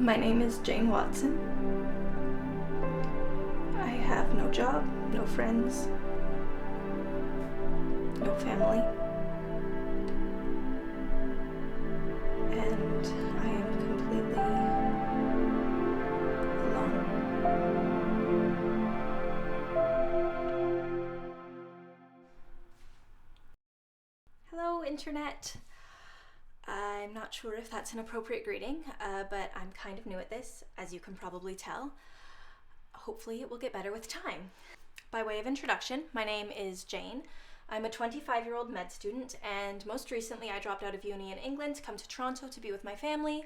My name is Jane Watson. I have no job, no friends, no family, and I am completely alone. Hello, Internet. I'm not sure if that's an appropriate greeting, but I'm kind of new at this, as you can probably tell. Hopefully it will get better with time. By way of introduction, my name is Jane. I'm a 25-year-old med student, and most recently I dropped out of uni in England to come to Toronto to be with my family,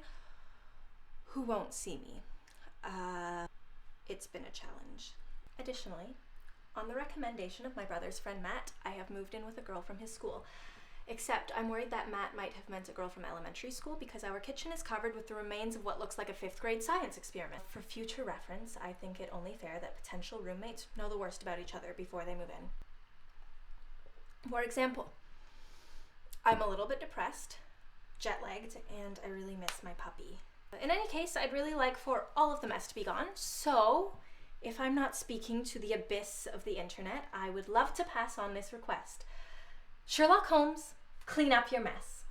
who won't see me. It's been a challenge. Additionally, on the recommendation of my brother's friend Matt, I have moved in with a girl from his school. Except I'm worried that Matt might have meant a girl from elementary school because our kitchen is covered with the remains of what looks like a 5th grade science experiment. For future reference, I think it only fair that potential roommates know the worst about each other before they move in. For example, I'm a little bit depressed, jet-lagged, and I really miss my puppy. In any case, I'd really like for all of the mess to be gone, so if I'm not speaking to the abyss of the internet, I would love to pass on this request. Sherlock Holmes, clean up your mess.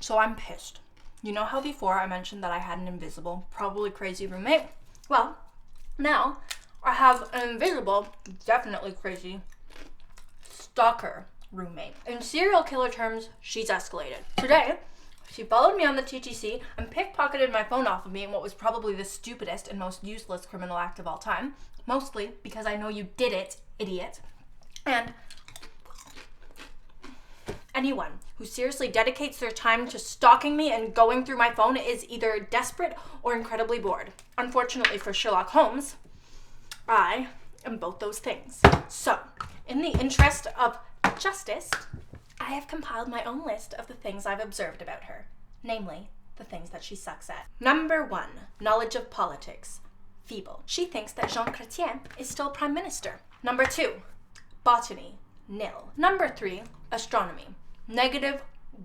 So I'm pissed. You know how before I mentioned that I had an invisible, probably crazy roommate? Well, now I have an invisible, definitely crazy, stalker roommate. In serial killer terms, she's escalated. Today, she followed me on the TTC and pickpocketed my phone off of me in what was probably the stupidest and most useless criminal act of all time. Mostly because I know you did it, idiot. And anyone who seriously dedicates their time to stalking me and going through my phone is either desperate or incredibly bored. Unfortunately for Sherlock Holmes, I am both those things. So, in the interest of justice, I have compiled my own list of the things I've observed about her. Namely, the things that she sucks at. Number 1, knowledge of politics. Feeble. She thinks that Jean Chrétien is still prime minister. Number 2, botany. Nil. Number 3, astronomy. Negative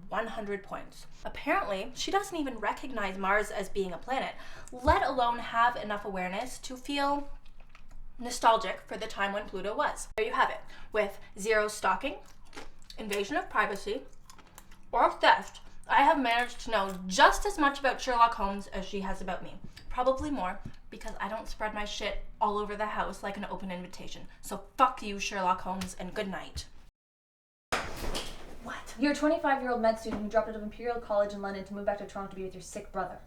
100 points. Apparently, she doesn't even recognize Mars as being a planet, let alone have enough awareness to feel nostalgic for the time when Pluto was. There you have it. With 0 stalking, invasion of privacy, or theft, I have managed to know just as much about Sherlock Holmes as she has about me. Probably more, because I don't spread my shit all over the house like an open invitation. So fuck you, Sherlock Holmes, and good night. What? You're a 25-year-old med student who dropped out of Imperial College in London to move back to Toronto to be with your sick brother.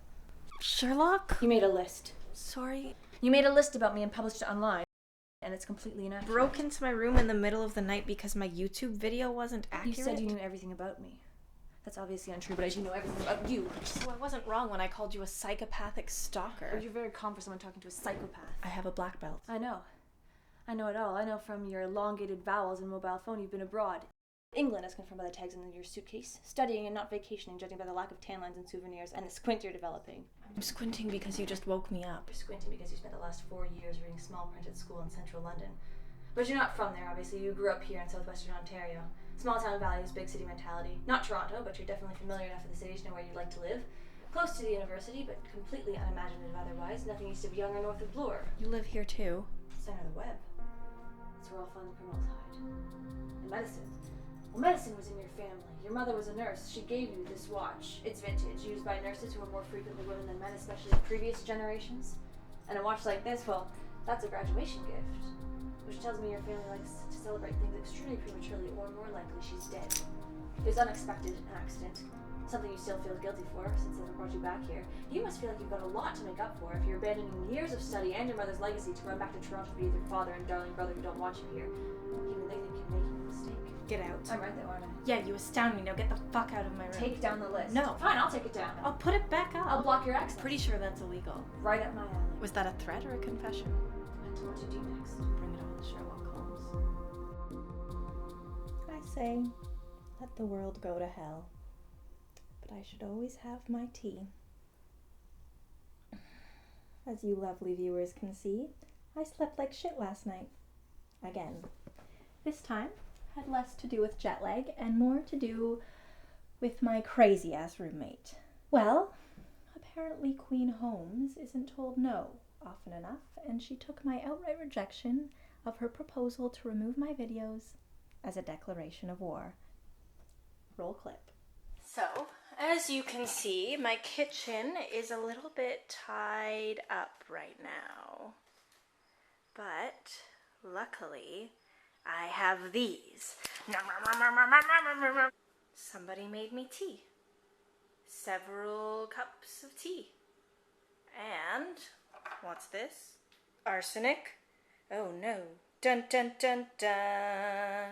Sherlock? You made a list. Sorry. You made a list about me and published it online, and it's completely inaccurate. Broke into my room in the middle of the night because my YouTube video wasn't accurate. You said you knew everything about me. That's obviously untrue, but I do know everything about you. So I wasn't wrong when I called you a psychopathic stalker. But you're very calm for someone talking to a psychopath. I have a black belt. I know. I know it all. I know from your elongated vowels and mobile phone you've been abroad. England, as confirmed by the tags in your suitcase. Studying and not vacationing, judging by the lack of tan lines and souvenirs, and the squint you're developing. I'm squinting because you just woke me up. You're squinting because you spent the last 4 years reading small print at school in central London. But you're not from there, obviously. You grew up here in southwestern Ontario. Small town values, big city mentality. Not Toronto, but you're definitely familiar enough with the city to know where you'd like to live. Close to the university, but completely unimaginative otherwise. Nothing east of Yonge or north of Bloor. You live here too. Center of the web. That's where all fun criminals hide. And medicine. Well, medicine was in your family. Your mother was a nurse. She gave you this watch. It's vintage, used by nurses who are more frequently women than men, especially in previous generations. And a watch like this, well, that's a graduation gift. Which tells me your family likes to celebrate things extremely prematurely, or more likely she's dead. It was unexpected, an accident. Something you still feel guilty for, since they brought you back here. You must feel like you've got a lot to make up for if you're abandoning years of study and your mother's legacy to run back to Toronto to be with your father and darling brother who don't want you here. Even they think you're making a mistake. Get out. I'm right there, aren't I? Yeah, you astound me. Now get the fuck out of my room. Take down the list. No. Fine, I'll take it down. I'll put it back up. I'll block your access. Pretty sure that's illegal. Right up my alley. Was that a threat or a confession? Depends on what you do next. Bring it on, Sherlock Holmes. I say, let the world go to hell. But I should always have my tea. As you lovely viewers can see, I slept like shit last night. Again. This time had less to do with jet lag and more to do with my crazy-ass roommate. Well, apparently Queen Holmes isn't told no often enough, and she took my outright rejection of her proposal to remove my videos as a declaration of war. Roll clip. So, as you can see, my kitchen is a little bit tied up right now. But, luckily, I have these. Somebody made me tea. Several cups of tea. And, what's this? Arsenic? Oh no. Dun dun dun dun.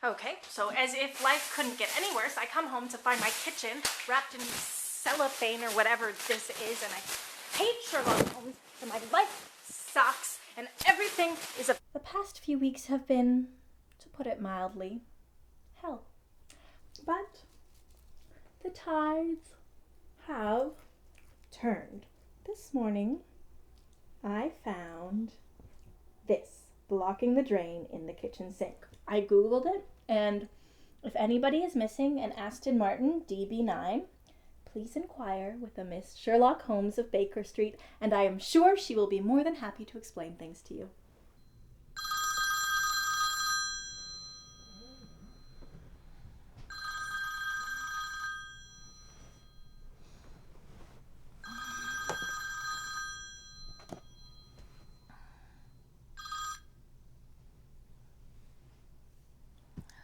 Okay, so as if life couldn't get any worse, I come home to find my kitchen wrapped in cellophane or whatever this is, and I hate Sherlock Holmes, and my life sucks, and everything is a... The past few weeks have been, to put it mildly, hell. But the tides have turned. This morning, I found this blocking the drain in the kitchen sink. I googled it, and if anybody is missing an Aston Martin DB9, please inquire with a Miss Sherlock Holmes of Baker Street, and I am sure she will be more than happy to explain things to you.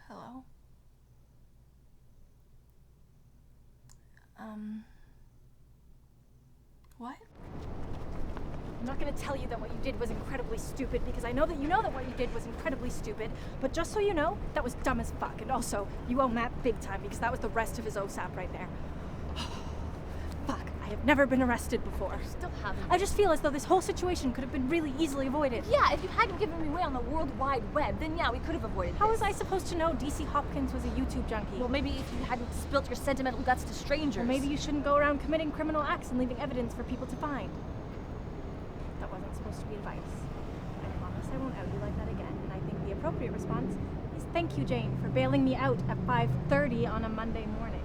Hello? What? I'm not going to tell you that what you did was incredibly stupid because I know that you know that what you did was incredibly stupid, but just so you know, that was dumb as fuck. And also, you owe Matt big time because that was the rest of his OSAP right there. Fuck, I have never been arrested before. Still haven't. I just feel as though this whole situation could have been really easily avoided. Yeah, if you hadn't given me away on the World Wide Web, then yeah, we could have avoided How this. was I supposed to know DC Hopkins was a YouTube junkie? Well, maybe if you hadn't spilt your sentimental guts to strangers. Or maybe you shouldn't go around committing criminal acts and leaving evidence for people to find. That wasn't supposed to be advice. I promise I won't out you like that again, and I think the appropriate response is thank you, Jane, for bailing me out at 5:30 on a Monday morning.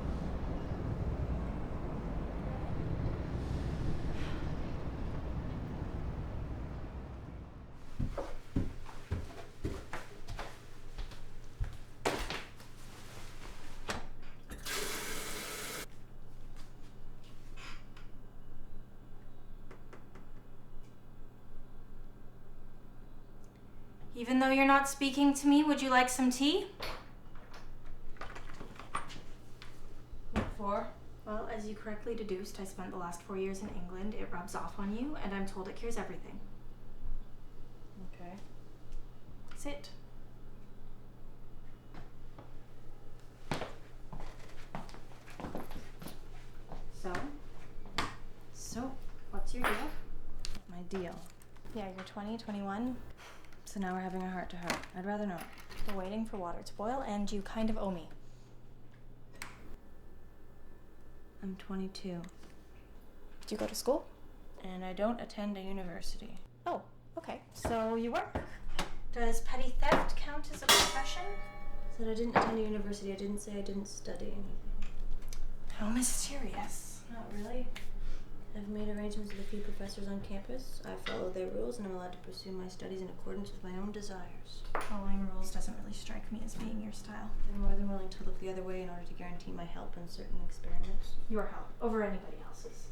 Even though you're not speaking to me, would you like some tea? What for? Well, as you correctly deduced, I spent the last 4 years in England. It rubs off on you, and I'm told it cures everything. Okay. Sit. So, what's your deal? My deal. Yeah, you're 20, 21. So now we're having a heart to heart. I'd rather not. We're waiting for water to boil, and you kind of owe me. I'm 22. Do you go to school? And I don't attend a university. Oh, okay. So you work. Does petty theft count as a profession? said I didn't attend a university. I didn't say I didn't study anything. How mysterious. Not really. I've made arrangements with a few professors on campus. I follow their rules, and I'm allowed to pursue my studies in accordance with my own desires. Following rules doesn't really strike me as being your style. I'm more than willing to look the other way in order to guarantee my help in certain experiments. Your help over anybody else's.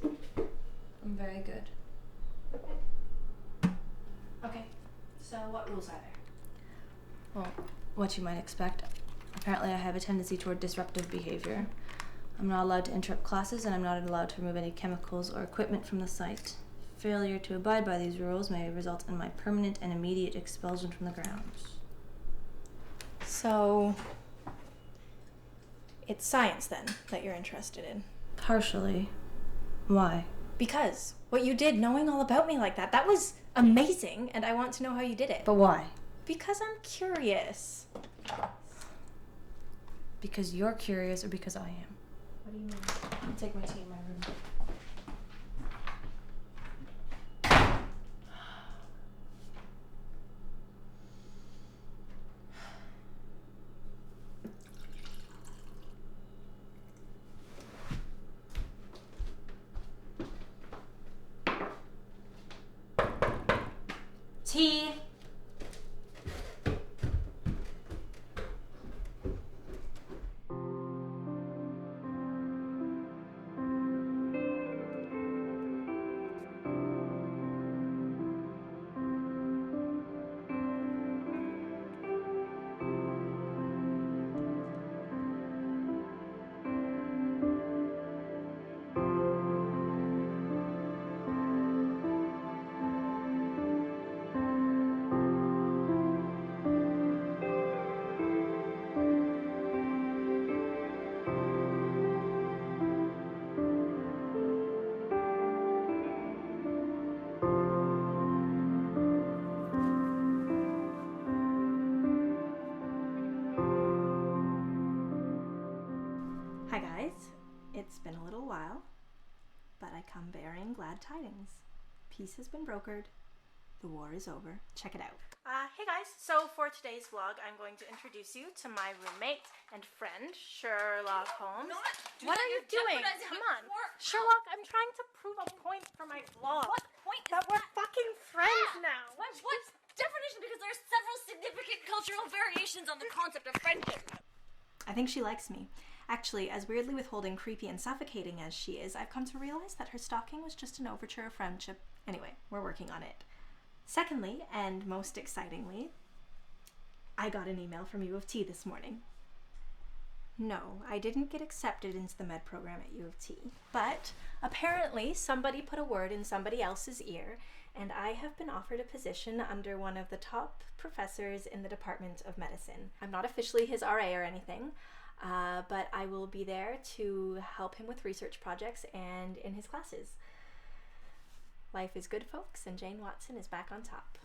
I'm very good. Okay, so what rules are there? Well, what you might expect. Apparently I have a tendency toward disruptive behavior. I'm not allowed to interrupt classes, and I'm not allowed to remove any chemicals or equipment from the site. Failure to abide by these rules may result in my permanent and immediate expulsion from the grounds. So, it's science then that you're interested in? Partially. Why? Because what you did, knowing all about me like that, that was amazing, and I want to know how you did it. But why? Because I'm curious. Because you're curious, or because I am? What do you mean? I'll take my tea in my room. Tea. Hi guys, it's been a little while, but I come bearing glad tidings. Peace has been brokered. The war is over. Check it out. Hey guys, so for today's vlog, I'm going to introduce you to my roommate and friend, Sherlock Holmes. What are you doing? Come on. Sherlock, I'm trying to prove a point for my vlog. What point is That we're fucking friends now. What definition? Because there are several significant cultural variations on the concept of friendship. I think she likes me. Actually, as weirdly withholding, creepy, and suffocating as she is, I've come to realize that her stalking was just an overture of friendship. Anyway, we're working on it. Secondly, and most excitingly, I got an email from U of T this morning. No, I didn't get accepted into the med program at U of T, but apparently somebody put a word in somebody else's ear, and I have been offered a position under one of the top professors in the Department of Medicine. I'm not officially his RA or anything, but I will be there to help him with research projects and in his classes. Life is good, folks, and Jane Watson is back on top.